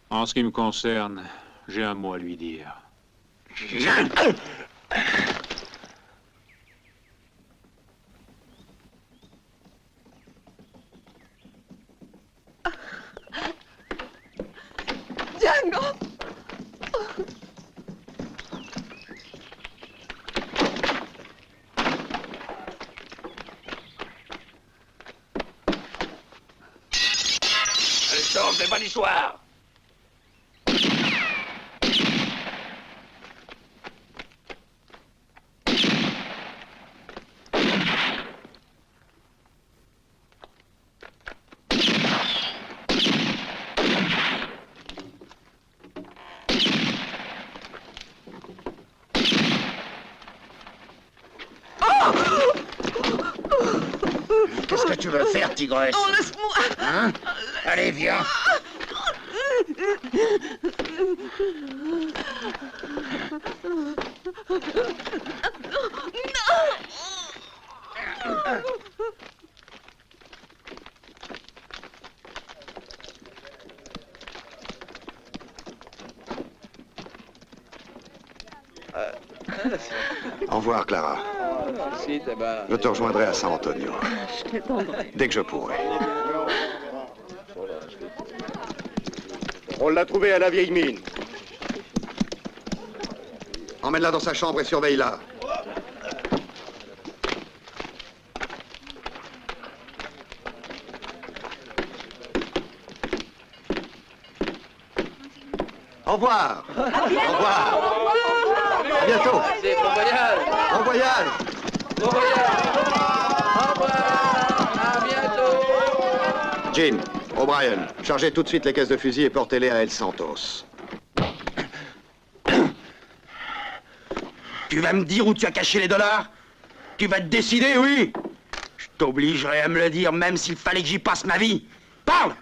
En ce qui me concerne, j'ai un mot à lui dire. Django! Allez, sors, c'est pas d'histoire. Qu'est-ce que tu veux faire, tigresse? Oh, laisse-moi! Hein? Allez, viens. Au revoir, Clara. Je te rejoindrai à San Antonio. Je t'attendrai. Dès que je pourrai. On l'a trouvée à la vieille mine. Emmène-la dans sa chambre et surveille-la. Au revoir. Au revoir. À bientôt. Bon voyage. Bon voyage. Bon voyage. Au revoir. À bientôt. Jim, O'Brien, chargez tout de suite les caisses de fusil et portez-les à El Santos. Tu vas me dire où tu as caché les dollars? Tu vas te décider, oui? Je T'obligerais à me le dire même s'il fallait que j'y passe ma vie. Parle!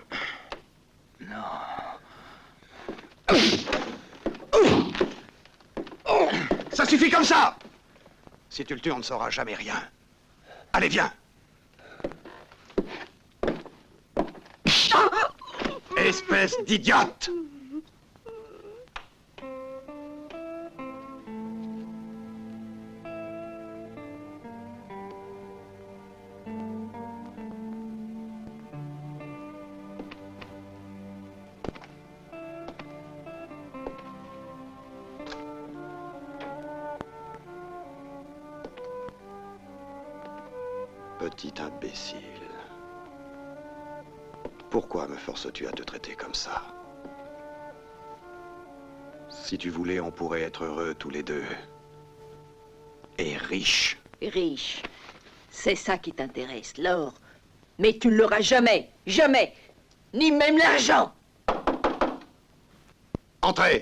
Ça suffit comme ça! Si tu le tues, on ne saura jamais rien. Allez, viens! Espèce d'idiote! Petit imbécile. Pourquoi me forces-tu à te traiter comme ça? Si tu voulais, on pourrait être heureux tous les deux. Et riches. Riche. C'est ça qui t'intéresse, l'or. Mais tu ne l'auras jamais, jamais. Ni même l'argent. Entrez!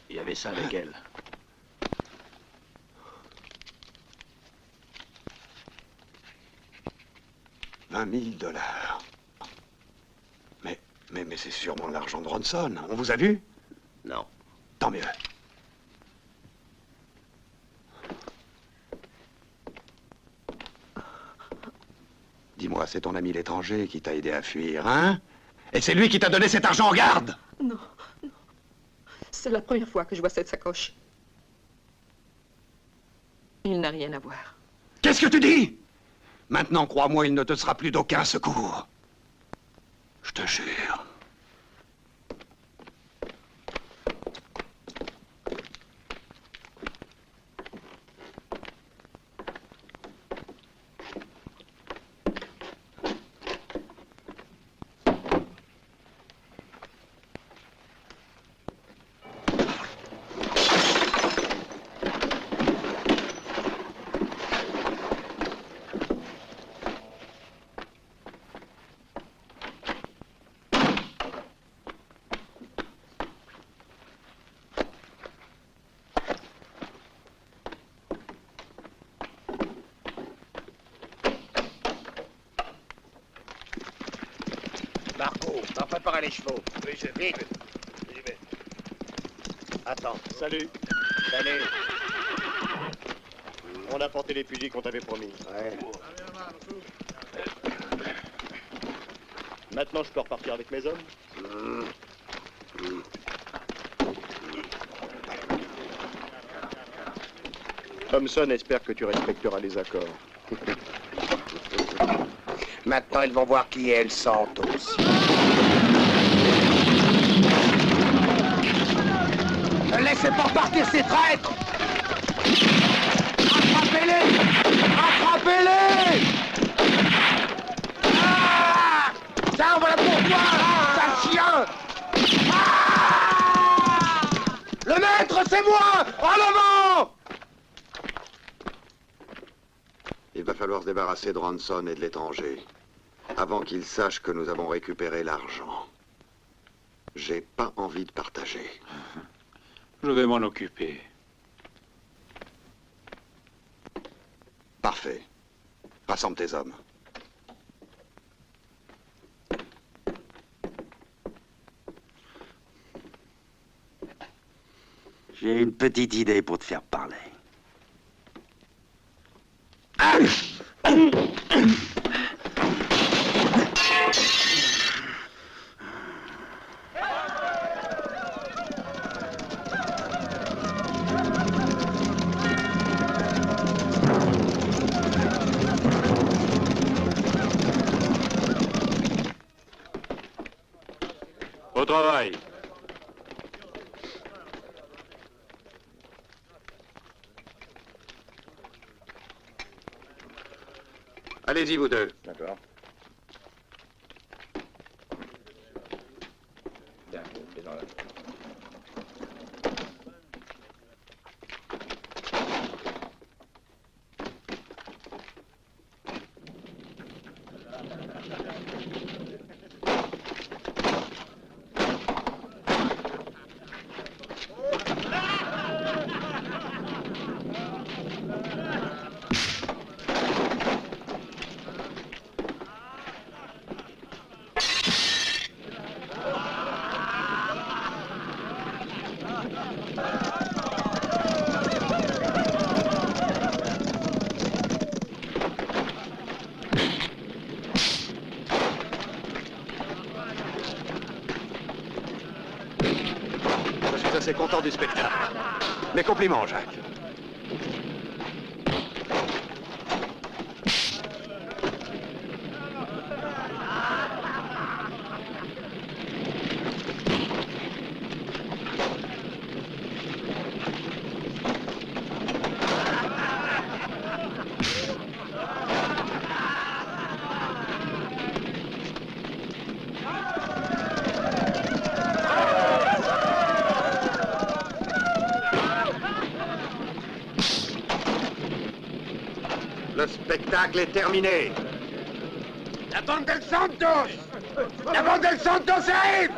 Il y avait ça avec elle. $20 000. Mais c'est sûrement l'argent de Ronson. On vous a vu? Non. Tant mieux. Dis-moi, c'est ton ami l'étranger qui t'a aidé à fuir, hein? Et c'est lui qui t'a donné cet argent en garde! Non, non. C'est la première fois que je vois cette sacoche. Il n'a rien à voir. Qu'est-ce que tu dis? Maintenant, crois-moi, il ne te sera plus d'aucun secours. Je te jure. Marco, va préparer les chevaux. Oui, je vais. Vite. J'y vais. Attends. Salut. Salut. On a porté les fusils qu'on t'avait promis. Ouais. Maintenant, je peux repartir avec mes hommes? Thompson espère que tu respecteras les accords. Maintenant, ils vont voir qui est El Santos. Ne laissez pas partir ces traîtres! Attrapez-les! Attrapez-les! Ah! Tiens, voilà pour toi, sale chien! Ah! Le maître, c'est moi! En avant! Il va falloir se débarrasser de Ronson et de l'étranger, avant qu'ils sachent que nous avons récupéré l'argent. J'ai pas envie de partager. Je vais m'en occuper. Parfait. Rassemble tes hommes. J'ai une petite idée pour te faire parler. Au travail. Allez-y, vous deux. D'accord. Bien, fais-en là. est content du spectacle. Mes compliments, Jacques. Le spectacle est terminé. La bande del Santos! La bande del Santos arrive!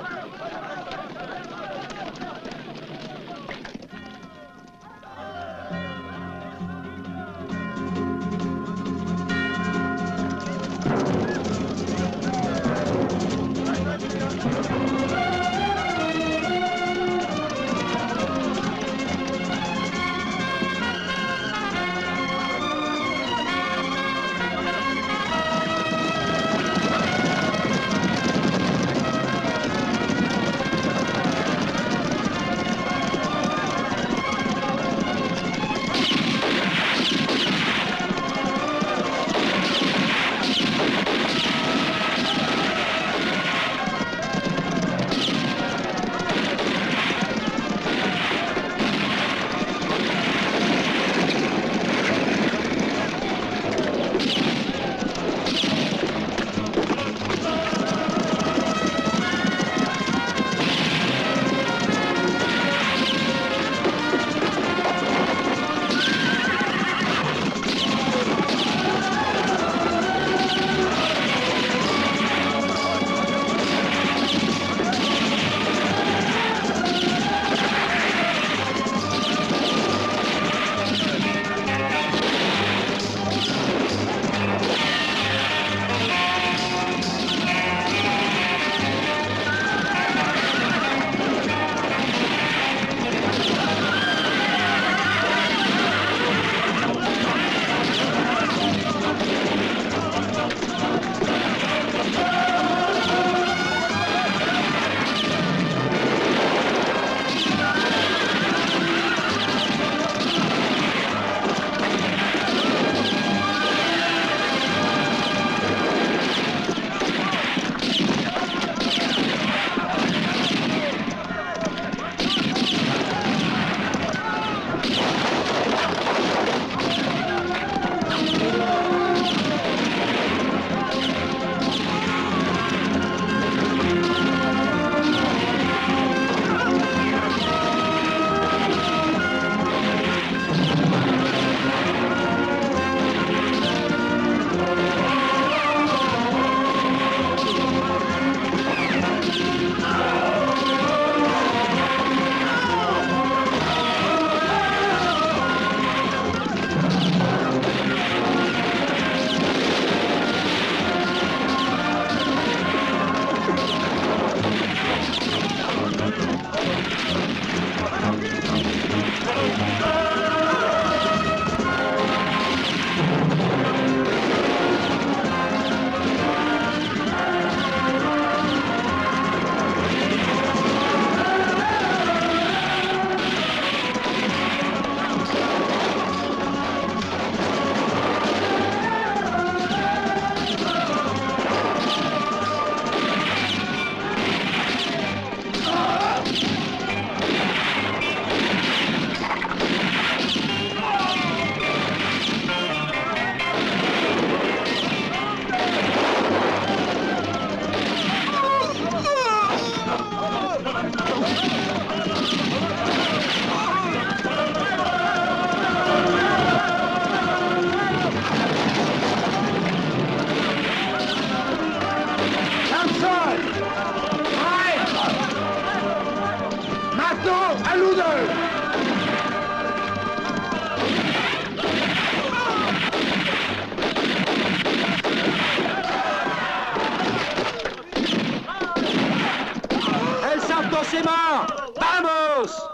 C'est mort! Vamos!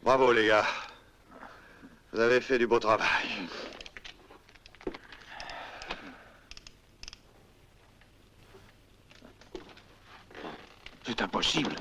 Bravo, les gars. Vous avez fait du beau travail. C'est impossible.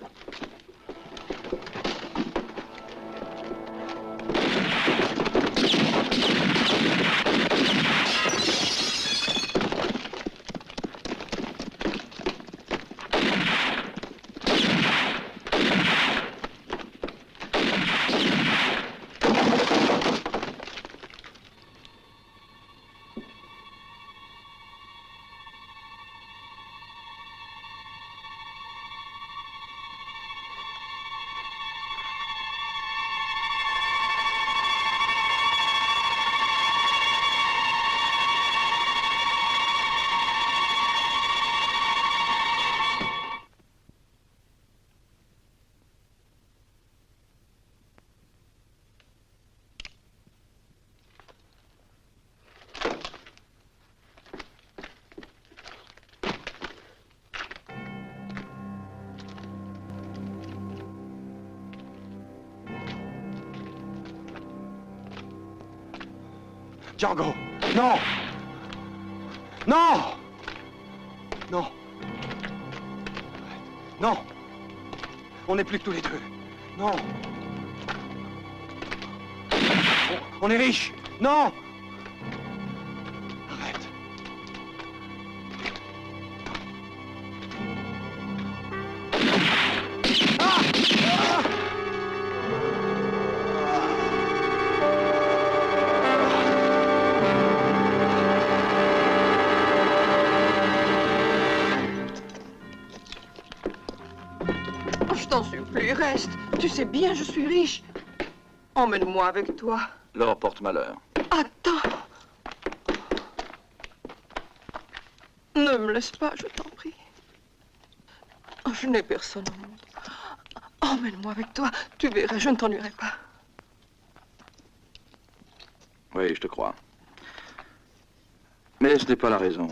Django, non! Non! Non! Non! On n'est plus que tous les deux. Non! On est riches. Non! Arrête. Ah! Ah! Je t'en supplie, reste. Tu sais bien, je suis riche. Emmène-moi avec toi. L'or porte malheur. Attends. Ne me laisse pas, je t'en prie. Je n'ai personne au monde. Emmène-moi avec toi. Tu verras, je ne t'ennuierai pas. Oui, je te crois. Mais ce n'est pas la raison.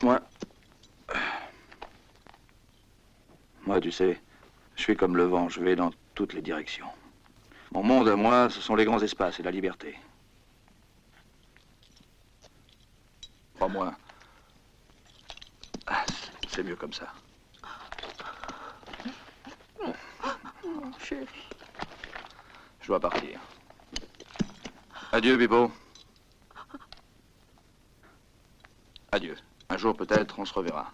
Moi, tu sais, je suis comme le vent, je vais dans toutes les directions. Mon monde à moi, ce sont les grands espaces et la liberté. Crois-moi, c'est mieux comme ça. Mon chéri. Je dois partir. Adieu, Bibo. Adieu. Un jour, peut-être, on se reverra.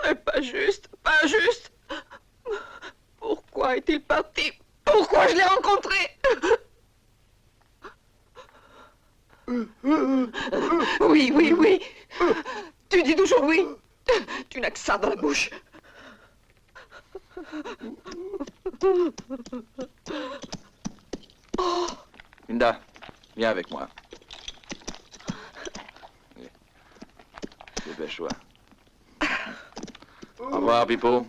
C'est pas juste, pas juste. Pourquoi est-il parti? Pourquoi je l'ai rencontré? Oui, oui, oui. Tu dis toujours oui. Tu n'as que ça dans la bouche. Oh. Linda, viens avec moi. Dépêche-toi. Au revoir, Pipo.